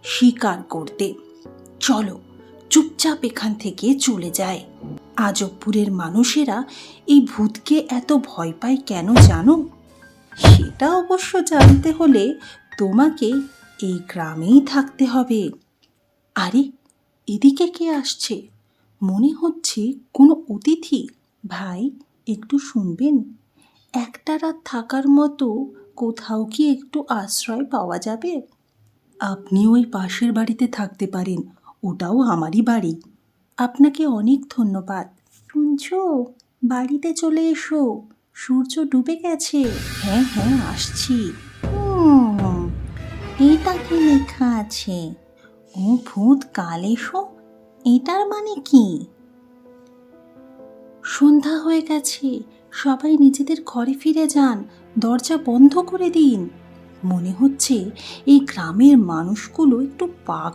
শিকার করতে। চলো চুপচাপ এখান থেকে চলে যায়। আজবপুরের মানুষেরা এই ভূতকে এত ভয় পায় কেন জানো? সেটা অবশ্য জানতে হলে তোমাকে এই গ্রামেই থাকতে হবে। আরে, এদিকে কে আসছে? মনে হচ্ছে কোনো অতিথি। ভাই, একটু শুনবেন? একটা রাত থাকার মতো কোথাও কি একটু আশ্রয় পাওয়া যাবে? আপনি ওই পাশের বাড়িতে থাকতে পারেন, ওটাও আমারই বাড়ি। আপনাকে অনেক ধন্যবাদ। শুনছো, বাড়িতে চলে এসো, সূর্য ডুবে গেছে। হ্যাঁ হ্যাঁ, আসছি। এটা কি লেখা আছে? ও ভূত কাল এসো, এটার মানে কি? সন্ধ্যা হয়ে গেছে, সবাই নিজেদের ঘরে ফিরে যান, দরজা বন্ধ করে দিন। মনে হচ্ছে এই গ্রামের মানুষগুলো একটু পাগল।